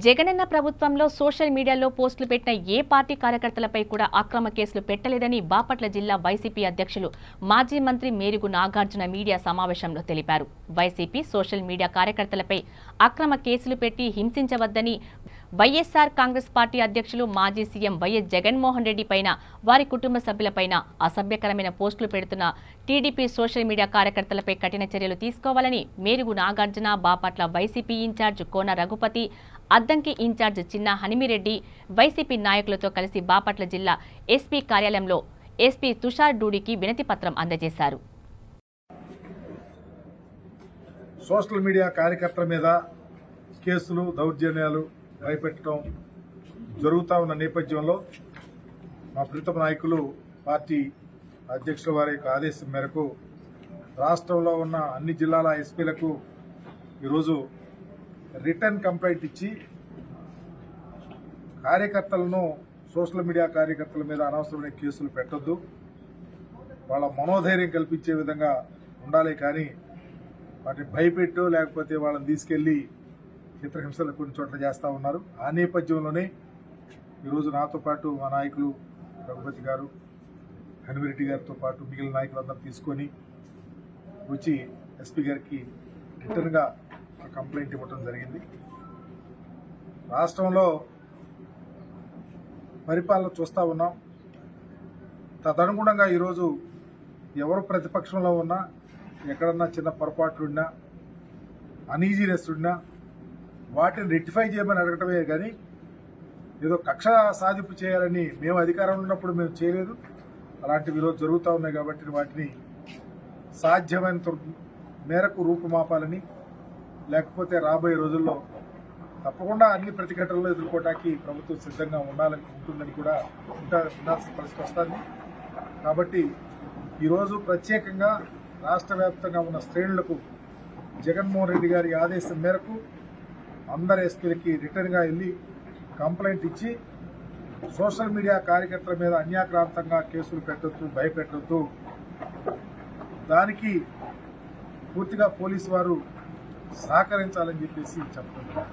జగనన్న ప్రభుత్వంలో సోషల్ మీడియాలో పోస్టులు పెట్టిన ఏ పార్టీ కార్యకర్తలపై కూడా అక్రమ కేసులు పెట్టలేదని బాపట్ల జిల్లా వైసీపీ అధ్యక్షులు మాజీ మంత్రి మేరుగు నాగార్జున మీడియా సమావేశంలో తెలిపారు. వైసీపీ సోషల్ మీడియా కార్యకర్తలపై అక్రమ కేసులు పెట్టి హింసించవద్దని వైఎస్ఆర్ కాంగ్రెస్ పార్టీ అధ్యక్షులు మాజీ సీఎం వైఎస్ జగన్మోహన్ రెడ్డి పైన, వారి కుటుంబ సభ్యులపైన అసభ్యకరమైన పోస్టులు పెడుతున్న టీడీపీ సోషల్ మీడియా కార్యకర్తలపై కఠిన చర్యలు తీసుకోవాలని మేరుగు నాగార్జున, బాపట్ల వైసీపీ ఇన్ఛార్జ్ కోన రఘుపతి, అద్దంకి ఇన్ఛార్జ్ చిన్న హనిమిరెడ్డి వైసీపీ నాయకులతో కలిసి బాపట్ల జిల్లా ఎస్పీ కార్యాలయంలో ఎస్పీ తుషార్ డూడికి వినతి పత్రం అందజేశారు. సోషల్ మీడియా కార్యకర్తల మీద కేసులు, దౌర్జన్యాలు భయపెట్టడం జరుగుతూ ఉన్న నేపథ్యంలో మా ప్రీతమ నాయకులు పార్టీ అధ్యక్షుల వారి యొక్క ఆదేశం మేరకు రాష్ట్రంలో ఉన్న అన్ని జిల్లాల ఎస్పీలకు ఈరోజు రిటర్న్ కంప్లైంట్ ఇచ్చి కార్యకర్తలను, సోషల్ మీడియా కార్యకర్తల మీద అనవసరమైన కేసులు పెట్టొద్దు, వాళ్ళ మనోధైర్యం కల్పించే విధంగా ఉండాలి, కానీ వాటిని భయపెట్టు లేకపోతే వాళ్ళని తీసుకెళ్లి చిత్రహింసలు కొన్ని చోట్ల చేస్తూ ఉన్నారు. ఆ నేపథ్యంలోనే ఈరోజు నాతో పాటు మా నాయకులు రఘుపతి గారు, హనుమిరెడ్డి గారితో పాటు మిగిలిన నాయకులందరూ తీసుకొని వచ్చి ఎస్పీ గారికి రిటర్న్గా కంప్లైంట్ ఇవ్వడం జరిగింది. రాష్ట్రంలో పరిపాలన చూస్తూ ఉన్నాం. తదనుగుణంగా ఈరోజు ఎవరు ప్రతిపక్షంలో ఉన్నా, ఎక్కడన్నా చిన్న పొరపాట్లున్నా, అనీజీనెస్ ఉన్నా వాటిని రెక్టిఫై చేయమని అడగటమే కానీ ఏదో కక్ష సాధింపు చేయాలని మేము అధికారంలో ఉన్నప్పుడు మేము చేయలేదు. అలాంటివి ఈరోజు జరుగుతూ ఉన్నాయి కాబట్టి వాటిని సాధ్యమైన మేరకు రూపుమాపాలని, లేకపోతే రాబోయే రోజుల్లో తప్పకుండా అన్ని ప్రతిఘటనలు ఎదుర్కోవడానికి ప్రభుత్వం సిద్ధంగా ఉంటుందని కూడా ఉండాల్సిన పరిస్థితి వస్తుంది. కాబట్టి ఈరోజు ప్రత్యేకంగా రాష్ట్ర వ్యాప్తంగా ఉన్న శ్రేణులకు జగన్మోహన్ రెడ్డి గారి ఆదేశం మేరకు అందరు ఎస్పీలకి రిటర్న్గా వెళ్ళి కంప్లైంట్ ఇచ్చి సోషల్ మీడియా కార్యకర్తల మీద అన్యాక్రాంతంగా కేసులు పెట్టొద్దు, భయపెట్టొద్దు, దానికి పూర్తిగా పోలీసు వారు సహకరించాలని చెప్పేసి చెప్తున్నారు.